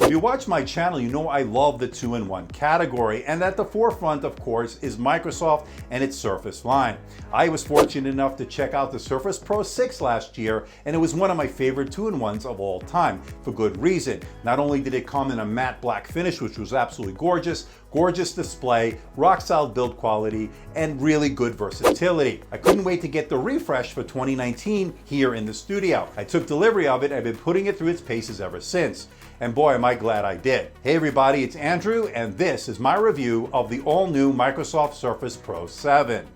If you watch my channel, you know I love the 2-in-1 category, and at the forefront, of course, is Microsoft and its Surface line. I was fortunate enough to check out the Surface Pro 6 last year, and it was one of my favorite 2-in-1s of all time, for good reason. Not only did it come in a matte black finish, which was absolutely gorgeous display, rock solid build quality, and really good versatility. I couldn't wait to get the refresh for 2019 here in the studio. I took delivery of it and I've been putting it through its paces ever since. And boy, am I glad I did. Hey everybody, it's Andrew, and this is my review of the all-new Microsoft Surface Pro 7.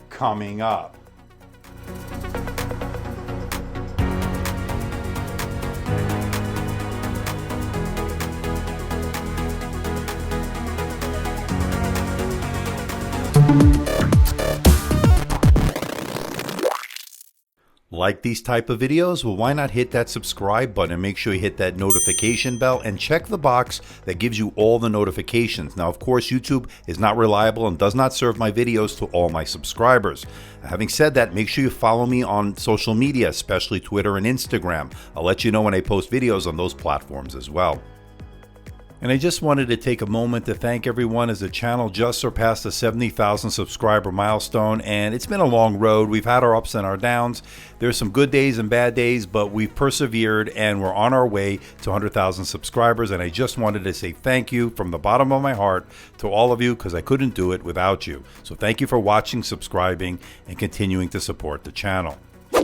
Coming up. Like these type of videos? Well, why not hit that subscribe button and make sure you hit that notification bell and check the box that gives you all the notifications. Now, of course, YouTube is not reliable and does not serve my videos to all my subscribers. Having said that, make sure you follow me on social media, especially Twitter and Instagram. I'll let you know when I post videos on those platforms as well. And I just wanted to take a moment to thank everyone, as the channel just surpassed the 70,000 subscriber milestone, and it's been a long road. We've had our ups and our downs. There's some good days and bad days, but we've persevered and we're on our way to 100,000 subscribers. And I just wanted to say thank you from the bottom of my heart to all of you, because I couldn't do it without you. So thank you for watching, subscribing, and continuing to support the channel.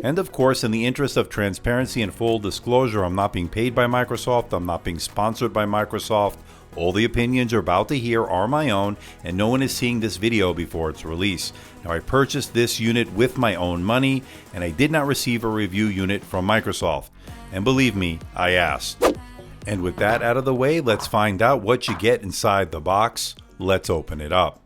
And of course, in the interest of transparency and full disclosure, I'm not being paid by Microsoft. I'm not being sponsored by Microsoft. All the opinions you're about to hear are my own, and no one is seeing this video before its release. Now, I purchased this unit with my own money, and I did not receive a review unit from Microsoft. And believe me, I asked. And with that out of the way, let's find out what you get inside the box. Let's open it up.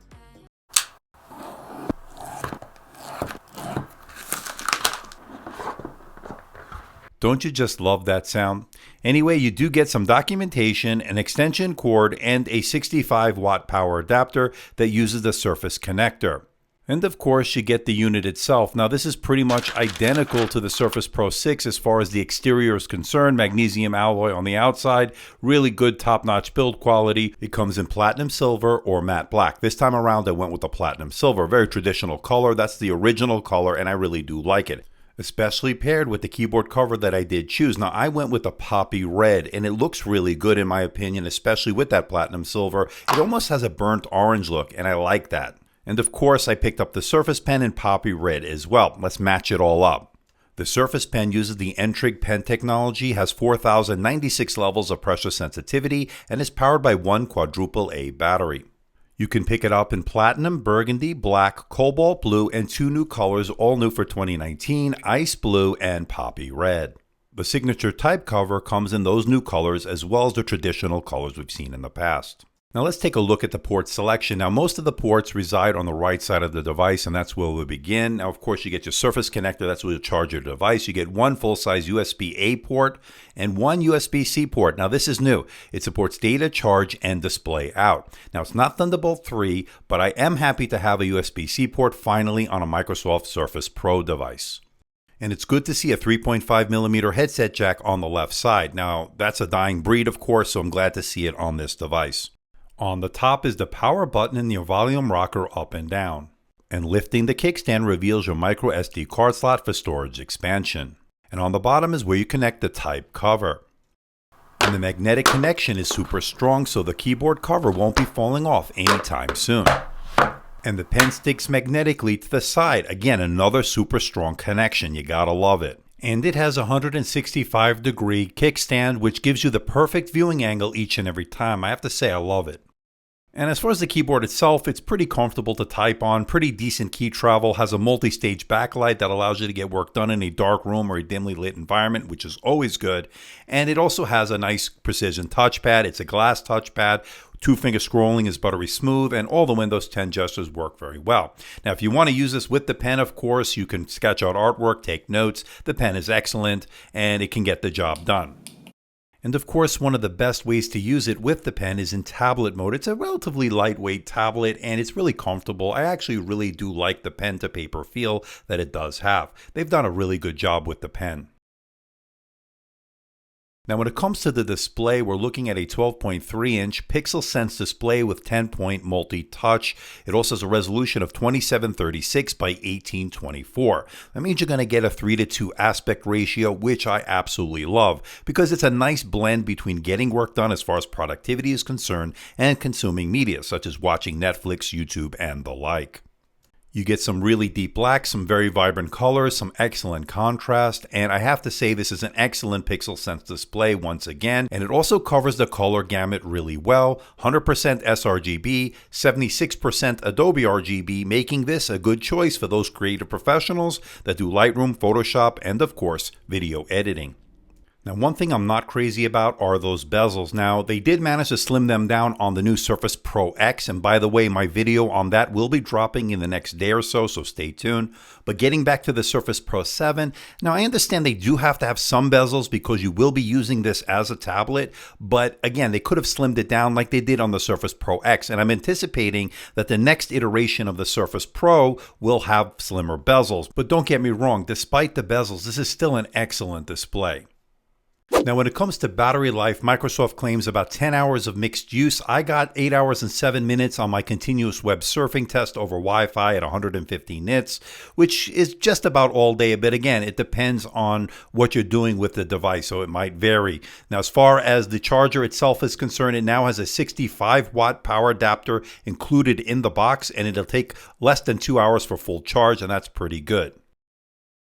Don't you just love that sound? Anyway, you do get some documentation, an extension cord, and a 65-watt power adapter that uses the Surface connector. And of course, you get the unit itself. Now, this is pretty much identical to the Surface Pro 6 as far as the exterior is concerned. Magnesium alloy on the outside, really good top-notch build quality. It comes in platinum silver or matte black. This time around, I went with the platinum silver. Very traditional color. That's the original color, and I really do like it, especially paired with the keyboard cover that I did choose. Now, I went with the poppy red, and it looks really good in my opinion, especially with that platinum silver. It almost has a burnt orange look, and I like that. And of course, I picked up the Surface Pen in poppy red as well. Let's match it all up. The Surface Pen uses the N-Trig pen technology, has 4,096 levels of pressure sensitivity, and is powered by one quadruple A battery. You can pick it up in platinum, burgundy, black, cobalt blue, and two new colors, all new for 2019, ice blue and poppy red. The signature type cover comes in those new colors as well as the traditional colors we've seen in the past. Now let's take a look at the port selection. Now, most of the ports reside on the right side of the device, and that's where we'll begin. Now, of course, you get your Surface connector. That's where you charge your device. You get one full-size USB-A port and one USB-C port. Now, this is new. It supports data, charge, and display out. Now, it's not Thunderbolt 3, but I am happy to have a USB-C port finally on a Microsoft Surface Pro device. And it's good to see a 3.5mm headset jack on the left side. Now, that's a dying breed, of course, so I'm glad to see it on this device. On the top is the power button and your volume rocker up and down. And lifting the kickstand reveals your micro SD card slot for storage expansion. And on the bottom is where you connect the type cover. And the magnetic connection is super strong, so the keyboard cover won't be falling off anytime soon. And the pen sticks magnetically to the side. Again, another super strong connection. You gotta love it. And it has a 165-degree kickstand, which gives you the perfect viewing angle each and every time. I have to say, I love it. And as far as the keyboard itself, it's pretty comfortable to type on, pretty decent key travel, has a multi-stage backlight that allows you to get work done in a dark room or a dimly lit environment, which is always good. And it also has a nice precision touchpad. It's a glass touchpad. Two-finger scrolling is buttery smooth, and all the Windows 10 gestures work very well. Now, if you want to use this with the pen, of course, you can sketch out artwork, take notes. The pen is excellent, and it can get the job done. And of course, one of the best ways to use it with the pen is in tablet mode. It's a relatively lightweight tablet, and it's really comfortable. I actually really do like the pen to paper feel that it does have. They've done a really good job with the pen. Now when it comes to the display, we're looking at a 12.3-inch PixelSense display with 10-point multi-touch. It also has a resolution of 2736 by 1824. That means you're going to get a 3:2 aspect ratio, which I absolutely love because it's a nice blend between getting work done as far as productivity is concerned and consuming media, such as watching Netflix, YouTube, and the like. You get some really deep blacks, some very vibrant colors, some excellent contrast, and I have to say this is an excellent PixelSense display once again, and it also covers the color gamut really well. 100% sRGB, 76% Adobe RGB, making this a good choice for those creative professionals that do Lightroom, Photoshop, and of course, video editing. Now, one thing I'm not crazy about are those bezels. Now, they did manage to slim them down on the new Surface Pro X, and by the way, my video on that will be dropping in the next day or so stay tuned. But getting back to the Surface Pro 7, now I understand they do have to have some bezels because you will be using this as a tablet, but again, they could have slimmed it down like they did on the Surface Pro X, and I'm anticipating that the next iteration of the Surface Pro will have slimmer bezels. But don't get me wrong, despite the bezels, this is still an excellent display. Now, when it comes to battery life, Microsoft claims about 10 hours of mixed use. I got 8 hours and 7 minutes on my continuous web surfing test over Wi-Fi at 150 nits, which is just about all day. But again, it depends on what you're doing with the device, so it might vary. Now, as far as the charger itself is concerned, it now has a 65-watt power adapter included in the box, and it'll take less than 2 hours for full charge, and that's pretty good.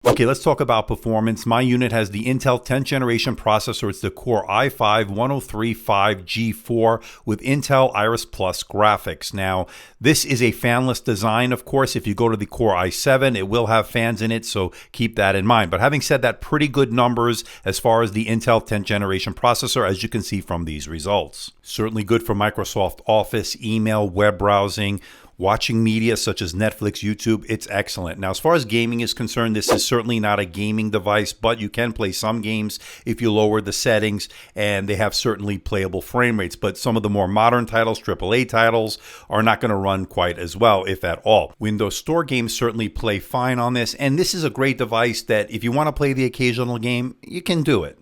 Okay, let's talk about performance. My unit has the Intel 10th generation processor. It's the Core i5-1035G4 with Intel Iris Plus graphics. Now, this is a fanless design, of course. If you go to the Core i7, it will have fans in it, so keep that in mind. But having said that, pretty good numbers as far as the Intel 10th generation processor, as you can see from these results. Certainly good for Microsoft Office, email, web browsing, watching media such as Netflix, YouTube. It's excellent. Now, as far as gaming is concerned, this is certainly not a gaming device, but you can play some games if you lower the settings, and they have certainly playable frame rates. But some of the more modern titles, AAA titles, are not going to run quite as well, if at all. Windows Store games certainly play fine on this, and this is a great device that if you want to play the occasional game, you can do it.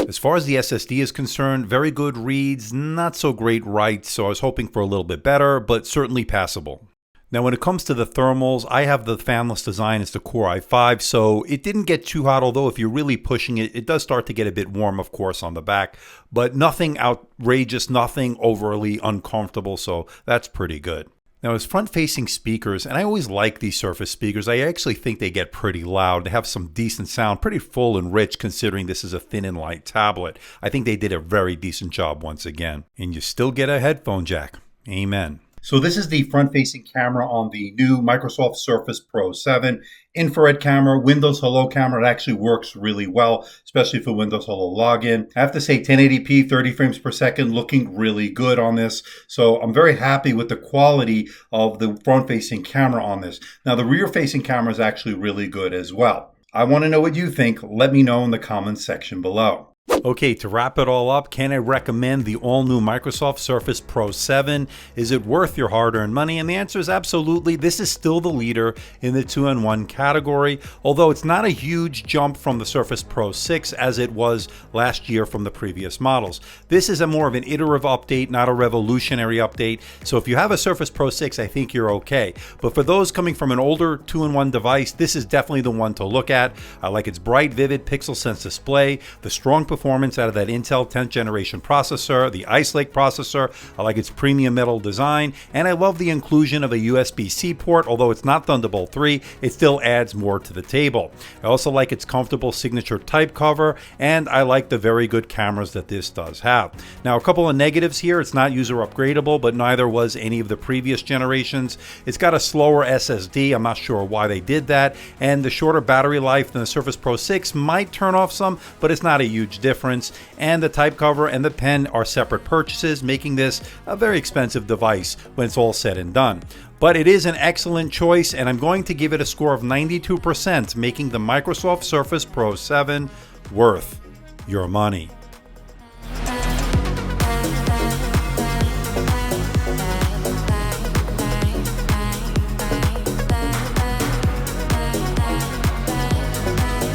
As far as the SSD is concerned, very good reads, not so great writes, so I was hoping for a little bit better, but certainly passable. Now, when it comes to the thermals, I have the fanless design. It's the Core i5, so it didn't get too hot, although if you're really pushing it, it does start to get a bit warm, of course, on the back, but nothing outrageous, nothing overly uncomfortable, so that's pretty good. Now, as front-facing speakers, and I always like these Surface speakers, I actually think they get pretty loud. They have some decent sound, pretty full and rich considering this is a thin and light tablet. I think they did a very decent job once again. And you still get a headphone jack. Amen. So this is the front-facing camera on the new Microsoft Surface Pro 7. Infrared camera, Windows Hello camera. It actually works really well, especially for Windows Hello login. I have to say 1080p, 30 frames per second, looking really good on this. So I'm very happy with the quality of the front-facing camera on this. Now the rear-facing camera is actually really good as well. I want to know what you think. Let me know in the comments section below. Okay, to wrap it all up, can I recommend the all-new Microsoft Surface Pro 7? Is it worth your hard-earned money? And the answer is absolutely. This is still the leader in the 2-in-1 category, although it's not a huge jump from the Surface Pro 6 as it was last year from the previous models. This is a more of an iterative update, not a revolutionary update. So if you have a Surface Pro 6, I think you're okay. But for those coming from an older 2-in-1 device, this is definitely the one to look at. I like its bright, vivid PixelSense display, the strong performance out of that Intel 10th generation processor, the Ice Lake processor. I like its premium metal design, and I love the inclusion of a USB-C port. Although it's not Thunderbolt 3, it still adds more to the table. I also like its comfortable signature type cover, and I like the very good cameras that this does have. Now, a couple of negatives here. It's not user upgradable, but neither was any of the previous generations. It's got a slower SSD. I'm not sure why they did that, and the shorter battery life than the Surface Pro 6 might turn off some, but it's not a huge difference. And the type cover and the pen are separate purchases, making this a very expensive device when it's all said and done. But it is an excellent choice, and I'm going to give it a score of 92%, making the Microsoft Surface Pro 7 worth your money.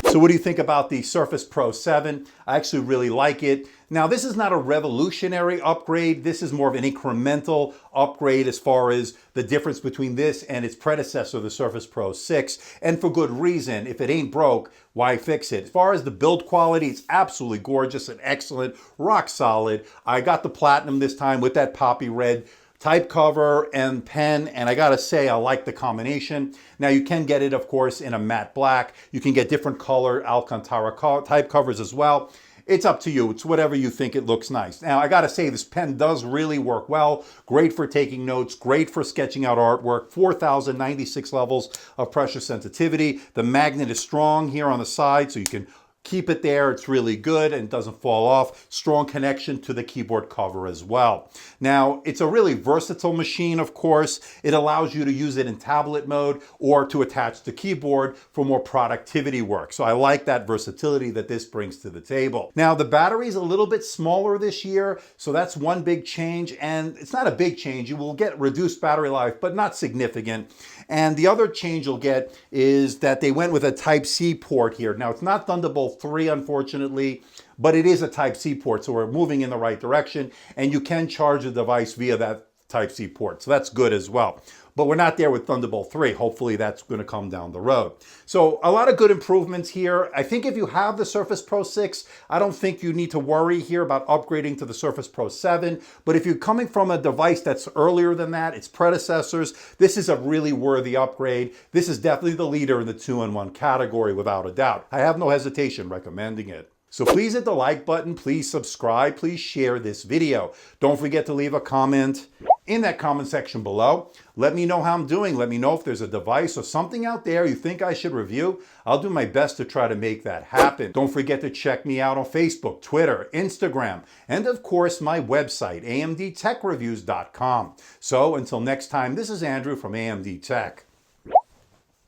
So what do you think about the Surface Pro 7? I actually really like it. Now, this is not a revolutionary upgrade. This is more of an incremental upgrade as far as the difference between this and its predecessor, the Surface Pro 6, and for good reason. If it ain't broke, why fix it? As far as the build quality, it's absolutely gorgeous and excellent, rock solid. I got the Platinum this time with that poppy red type cover and pen, and I gotta say I like the combination. Now you can get it, of course, in a matte black. You can get different color Alcantara type covers as well. It's up to you. It's whatever you think it looks nice. Now I gotta say this pen does really work well. Great for taking notes, great for sketching out artwork. 4,096 levels of pressure sensitivity. The magnet is strong here on the side, so you can keep it there. It's really good and doesn't fall off. Strong connection to the keyboard cover as well. Now, it's a really versatile machine, of course. It allows you to use it in tablet mode or to attach the keyboard for more productivity work. So I like that versatility that this brings to the table. Now, the battery is a little bit smaller this year, so that's one big change. And it's not a big change. You will get reduced battery life, but not significant. And the other change you'll get is that they went with a Type-C port here. Now, it's not Thunderbolt 3, unfortunately, but it is a Type-C port, so we're moving in the right direction, and you can charge the device via that Type-C port, so that's good as well. But we're not there with Thunderbolt 3. Hopefully that's going to come down the road. So a lot of good improvements here. I think if you have the Surface Pro 6, I don't think you need to worry here about upgrading to the Surface Pro 7. But if you're coming from a device that's earlier than that, its predecessors, this is a really worthy upgrade. This is definitely the leader in the 2-in-1 category without a doubt. I have no hesitation recommending it. So please hit the like button, please subscribe, please share this video. Don't forget to leave a comment in that comment section below. Let me know how I'm doing. Let me know if there's a device or something out there you think I should review. I'll do my best to try to make that happen. Don't forget to check me out on Facebook, Twitter, Instagram, and of course my website, AMDtechreviews.com. So until next time, this is Andrew from AMDtech.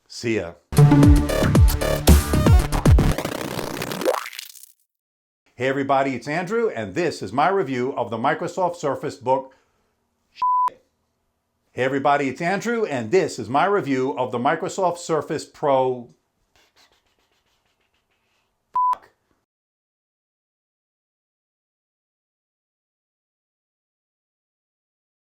See ya. Hey everybody, it's Andrew, and this is my review of the Microsoft Surface Book. Hey everybody, it's Andrew, and this is my review of the Microsoft Surface Pro